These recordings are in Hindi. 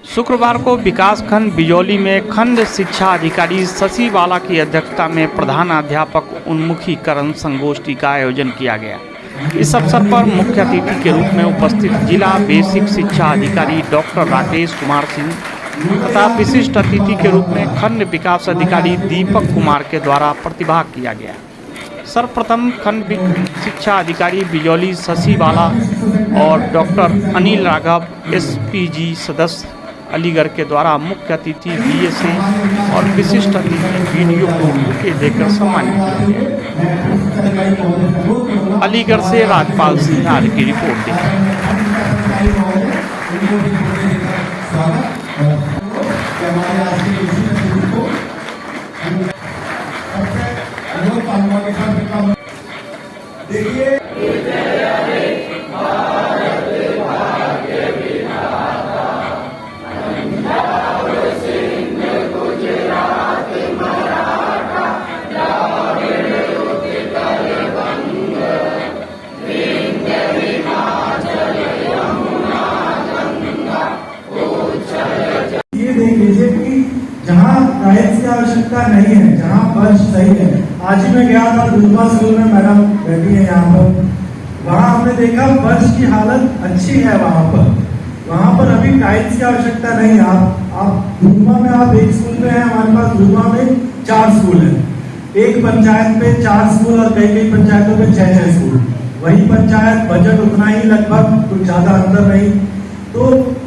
शुक्रवार को विकासखंड बिजौली में खंड शिक्षा अधिकारी शशि बाला की अध्यक्षता में प्रधानाध्यापक उन्मुखीकरण संगोष्ठी का आयोजन किया गया। इस अवसर पर मुख्य अतिथि के रूप में उपस्थित जिला बेसिक शिक्षा अधिकारी डॉक्टर राकेश कुमार सिंह तथा विशिष्ट अतिथि के रूप में खंड विकास अधिकारी दीपक कुमार के द्वारा प्रतिभाग किया गया। सर्वप्रथम खंड शिक्षा अधिकारी बिजौली शशि बाला और डॉक्टर अनिल राघव एसपीजी सदस्य अलीगढ़ के द्वारा मुख्य अतिथि बीएसए और विशिष्ट अतिथि वीडियो को बुके देकर सम्मानित किया गया। अलीगढ़ से राजपाल सिंह आर की रिपोर्ट देखिए देख लीजिए कि जहाँ टाइल्स की आवश्यकता नहीं है, जहाँ फर्श सही है। आज ही मैं गया था दुर्गा स्कूल में, मैडम बैठी है यहाँ पर, वहाँ हमने देखा फर्श की हालत अच्छी है। वहाँ पर अभी टाइल्स की आवश्यकता नहीं है। आप धुमा में आप एक स्कूल में है, हमारे पास धुमा में 4 स्कूल है। एक पंचायत में 4 स्कूल और कई पंचायतों में 6 स्कूल। वही पंचायत बजट उतना ही, लगभग कुछ ज्यादा अंतर नहीं। तो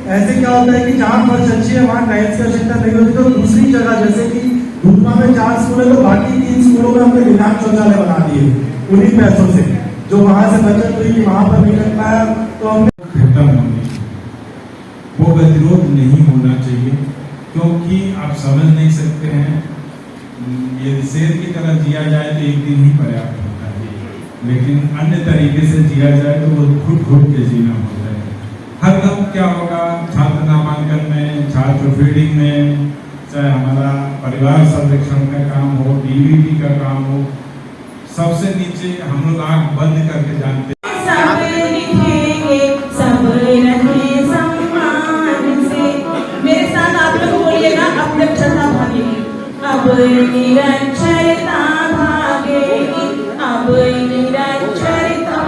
ऐसे क्या होता है कि जहाँ फर्श अच्छी है वहाँ टाइल्स की आवश्यकता नहीं होती। तो दूसरी जगह जैसे कि धुमा में 4 स्कूल है, तो बाकी 3 स्कूलों में हमने विधान शौचालय बना दिए उन्हीं पैसों से, जो वहां से बचत हुई कि वहां पर नहीं लग पाया। तो हमने खत्म होने वो गतिरोध नहीं होना चाहिए, क्योंकि आप समझ नहीं सकते हैं, यदि शेर की तरह जिया जाए तो एक दिन ही पर्याप्त होता है, लेकिन अन्य तरीके से जिया जाए तो वो घुट के जीना होता है। हर दम क्या होगा, छात्र नामांकन में, छात्र फीडिंग में, चाहे हमारा परिवार सर्वेक्षण का काम हो, डीबीटी का काम हो, सबसे नीचे हम लोग आंख बंद करके जानते मेरे साथ आप लोग बोलिएगा, अपने अब निरक्षरता भागेगी, अब निरक्षरता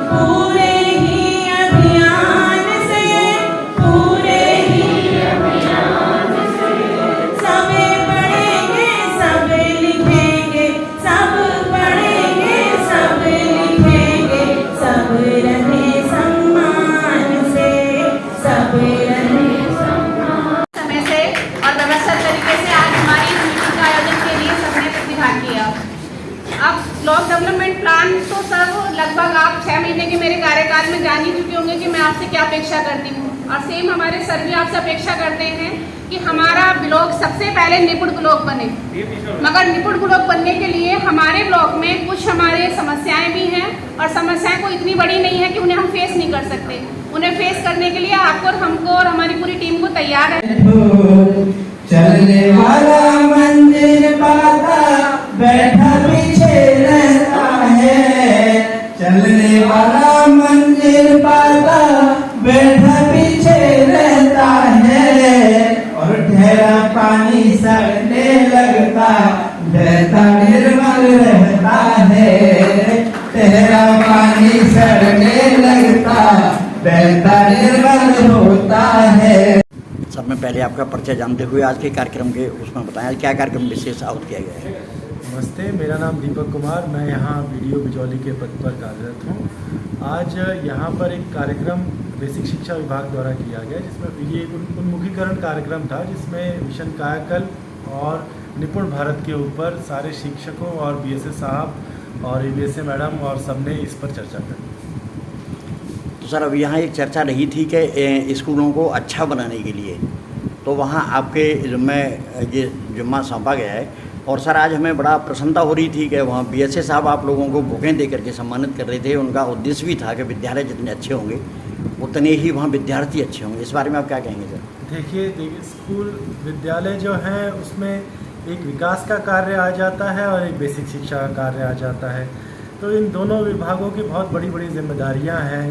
पूरे ही अभियान से, पूरे ही अभियान से सब पढ़ेंगे, सब लिखेंगे, सब पढ़ेंगे, सब लिखेंगे, सब रहे सम्मान से, सब रहे समय से और व्यवस्थित तरीके से आज हमारी इस मीटिंग का आयोजन के लिए सबने प्रतिभाग किया। अब ब्लॉक डेवलपमेंट प्लान तो सब लगभग आप 6 महीने के मेरे कार्यकाल में जान ही चुके होंगे कि मैं आपसे क्या अपेक्षा करती हूँ, और सेम हमारे सर भी आपसे अपेक्षा करते हैं कि हमारा ब्लॉक सबसे पहले निपुण ब्लॉक बने। मगर निपुण ब्लॉक बनने के लिए हमारे ब्लॉक में कुछ हमारे समस्याएं भी हैं, और समस्याएं कोई इतनी बड़ी नहीं है कि उन्हें हम फेस नहीं कर सकते। उन्हें फेस करने के लिए आपको और हमको और हमारी पूरी टीम को तैयार है। चलने वाला मंदिर पाता बैठा पीछे रहता है, चलने वाला मंदिर पाता बैठा पीछे रहता है, और ठहरा पानी सड़ने लगता बहता निर्मल रहता है, ठहरा पानी सड़ने लगता बहता निर्मल होता है। सब में पहले आपका परिचय जानते हुए आज के कार्यक्रम के उसमें बताया क्या कार्यक्रम विशेष आउट किया गया है। नमस्ते, मेरा नाम दीपक कुमार, मैं यहाँ वीडियो बिजौली के पद पर कार्यरत हूँ। आज यहाँ पर एक कार्यक्रम बेसिक शिक्षा विभाग द्वारा किया गया, जिसमें ये उन्मुखीकरण कार्यक्रम था, जिसमें मिशन कायाकल्प और निपुण भारत के ऊपर सारे शिक्षकों और बीएसए साहब और ईवीएसए मैडम और सबने इस पर चर्चा करी। तो सर, अब यहाँ एक चर्चा रही थी कि स्कूलों को अच्छा बनाने के लिए, तो वहाँ आपके जिम्मे ये जिम्मा सौंपा गया है। और सर, आज हमें बड़ा प्रसन्नता हो रही थी कि वहाँ बीएसए साहब आप लोगों को बुकें दे करके सम्मानित कर रहे थे। उनका उद्देश्य भी था कि विद्यालय जितने अच्छे होंगे उतने ही वहाँ विद्यार्थी अच्छे होंगे। इस बारे में आप क्या कहेंगे सर? देखिए, स्कूल विद्यालय जो है उसमें एक विकास का कार्य आ जाता है और एक बेसिक शिक्षा का कार्य आ जाता है। तो इन दोनों विभागों की बहुत बड़ी बड़ी जिम्मेदारियां हैं।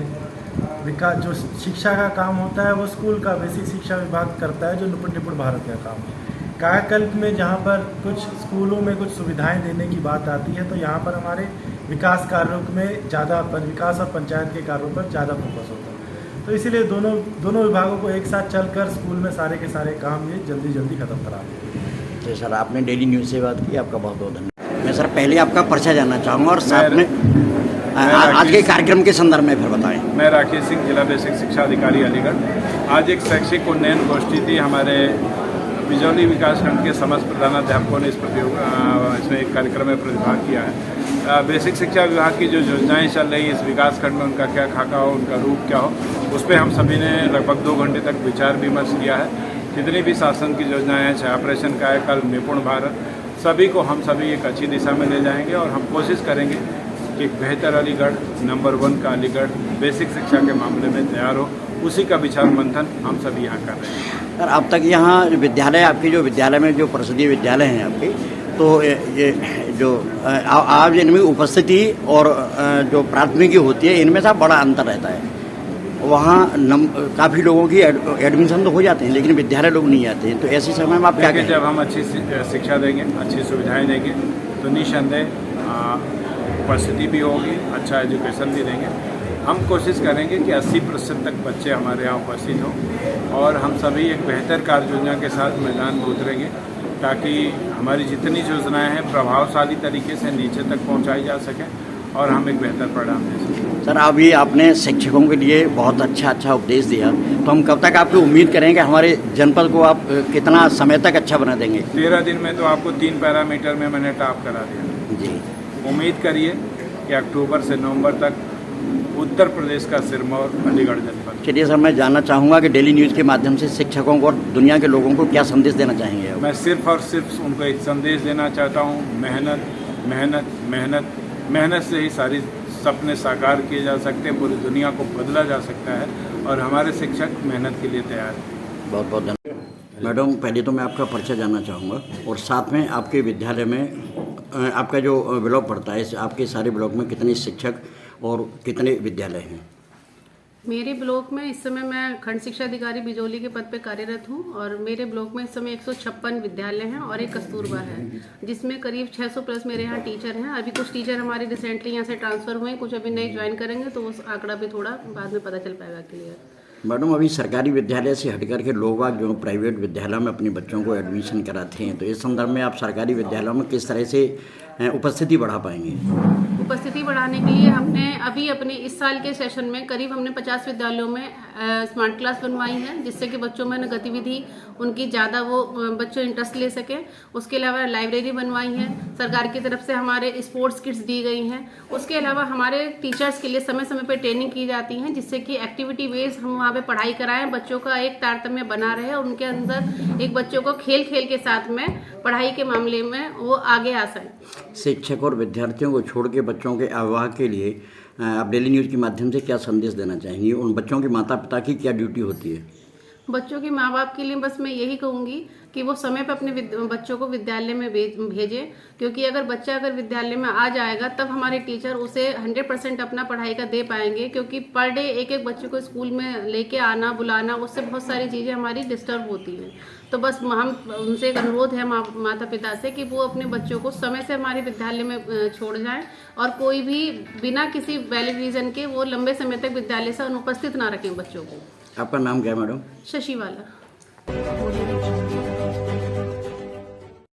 विकास, जो शिक्षा का काम होता है वो स्कूल का बेसिक शिक्षा विभाग करता है, जो निपुण भारत का काम है। कायाकल्प में जहाँ पर कुछ स्कूलों में कुछ सुविधाएं देने की बात आती है, तो यहाँ पर हमारे विकास कार्यों में ज़्यादा, विकास और पंचायत के कार्यों पर ज़्यादा फोकस होता है। तो इसीलिए दोनों विभागों को एक साथ चलकर स्कूल में सारे के सारे काम ये जल्दी खत्म करा दें। तो सर, आपने डेली न्यूज़ से बात की, आपका बहुत बहुत धन्यवाद। मैं सर पहले आपका परिचय जानना चाहूँगा और साथ में आज के कार्यक्रम के संदर्भ में फिर बताएं। मैं राकेश सिंह, जिला बेसिक शिक्षा अधिकारी अलीगढ़। आज एक शैक्षिक उन्नयन गोष्ठी थी। हमारे बिजौली विकासखंड के समस्त प्रधानाध्यापकों ने इसमें एक कार्यक्रम में प्रतिभाग किया है। बेसिक शिक्षा विभाग की जो योजनाएं चल रही है इस विकासखंड में, उनका क्या खाका हो, उनका रूप क्या हो, उस पर हम सभी ने लगभग 2 घंटे तक विचार विमर्श किया है। जितनी भी शासन की योजनाएं हैं, चाहे ऑपरेशन कायाकल्प, निपुण भारत, सभी को हम सभी एक अच्छी दिशा में ले जाएंगे और हम कोशिश करेंगे कि बेहतर अलीगढ़, नंबर 1 का अलीगढ़ बेसिक शिक्षा के मामले में तैयार हो। उसी का विचार मंथन हम सभी यहाँ कर रहे हैं। सर, अब तक यहाँ विद्यालय, आपके जो विद्यालय में जो परिषदीय विद्यालय हैं आपके, तो ये जो आज इनमें उपस्थिति और जो प्राथमिकी होती है, इनमें साथ बड़ा अंतर रहता है। वहाँ काफ़ी लोगों की एडमिशन तो हो जाते हैं, लेकिन विद्यालय लोग नहीं आते हैं। तो ऐसे समय में आप क्या कहेंगे? जब हम अच्छी शिक्षा देंगे, अच्छी सुविधाएं देंगे, तो निःसंदेह उपस्थिति भी होगी, अच्छा एजुकेशन भी देंगे। हम कोशिश करेंगे कि 80% तक बच्चे हमारे यहाँ उपस्थित हों और हम सभी एक बेहतर कार्य योजना के साथ मैदान में उतरेंगे, ताकि हमारी जितनी योजनाएं हैं प्रभावशाली तरीके से नीचे तक पहुँचाई जा सकें और हम एक बेहतर परिणाम दे सकें। सर, अभी आपने शिक्षकों के लिए बहुत अच्छा उपदेश दिया, तो हम कब तक आपकी उम्मीद करेंगे हमारे जनपद को आप कितना समय तक अच्छा बना देंगे? 13 दिन में तो आपको 3 पैरामीटर में मैंने टॉप करा दिया जी। उम्मीद करिए कि अक्टूबर से नवंबर तक उत्तर प्रदेश का सिरमौर अलीगढ़ जनपद। चलिए सर, मैं जानना चाहूँगा कि डेली न्यूज़ के माध्यम से शिक्षकों को और दुनिया के लोगों को क्या संदेश देना चाहेंगे? मैं सिर्फ और सिर्फ उनको एक संदेश देना चाहता हूँ, मेहनत मेहनत मेहनत मेहनत से ही सारी सपने साकार किए जा सकते हैं, पूरी दुनिया को बदला जा सकता है और हमारे शिक्षक मेहनत के लिए तैयार हैं। बहुत बहुत धन्यवाद। मैडम, पहले तो मैं आपका परिचय जानना चाहूँगा और साथ में आपके विद्यालय में आपका जो ब्लॉक पड़ता है, आपके सारे ब्लॉक में कितने शिक्षक और कितने विद्यालय हैं? मेरे ब्लॉक में इस समय मैं खंड शिक्षा अधिकारी बिजौली के पद पे कार्यरत हूँ और मेरे ब्लॉक में इस समय 156 विद्यालय हैं और एक कस्तूरबा है, जिसमें करीब 600 प्लस मेरे यहाँ टीचर हैं। अभी कुछ टीचर हमारे रिसेंटली यहाँ से ट्रांसफ़र हुए हैं, कुछ अभी नए ज्वाइन करेंगे, तो उस आंकड़ा भी थोड़ा बाद में पता चल पाएगा क्लियर। मैडम, अभी सरकारी विद्यालय से हट करके लोग जो प्राइवेट विद्यालयों में अपने बच्चों को एडमिशन कराते हैं, तो इस संदर्भ में आप सरकारी विद्यालयों में किस तरह से उपस्थिति बढ़ा पाएंगे? उपस्थिति बढ़ाने के लिए हमने अभी अपने इस साल के सेशन में करीब हमने 50 विद्यालयों में स्मार्ट क्लास बनवाई है, जिससे कि बच्चों में गतिविधि उनकी ज़्यादा वो बच्चों इंटरेस्ट ले सकें। उसके अलावा लाइब्रेरी बनवाई है, सरकार की तरफ से हमारे स्पोर्ट्स किट्स दी गई हैं। उसके अलावा हमारे टीचर्स के लिए समय समय पर ट्रेनिंग की जाती है, जिससे कि एक्टिविटी बेस्ड हम वहाँ पे पढ़ाई कराएं, बच्चों का एक तारतम्य बना रहे और उनके अंदर एक बच्चों को खेल खेल के साथ में पढ़ाई के मामले में वो आगे आ सकें। शिक्षक और विद्यार्थियों को छोड़ के बच्चों के अभिभावक के लिए आप डेली न्यूज़ के माध्यम से क्या संदेश देना चाहेंगे? उन बच्चों के माता पिता की क्या ड्यूटी होती है? बच्चों के माँ बाप के लिए बस मैं यही कहूँगी कि वो समय पर अपने बच्चों को विद्यालय में भेजें, क्योंकि अगर बच्चा विद्यालय में आ जाएगा तब हमारे टीचर उसे 100% अपना पढ़ाई का दे पाएंगे, क्योंकि पर डे एक बच्चे को स्कूल में लेके आना बुलाना, उससे बहुत सारी चीज़ें हमारी डिस्टर्ब होती हैं। तो बस हम उनसे एक अनुरोध है माता पिता से कि वो अपने बच्चों को समय से हमारे विद्यालय में छोड़ जाएं और कोई भी बिना किसी वैलिड रीज़न के वो लंबे समय तक विद्यालय से अनुपस्थित ना रखें बच्चों को। आपका नाम क्या है मैडम? शशि वाला।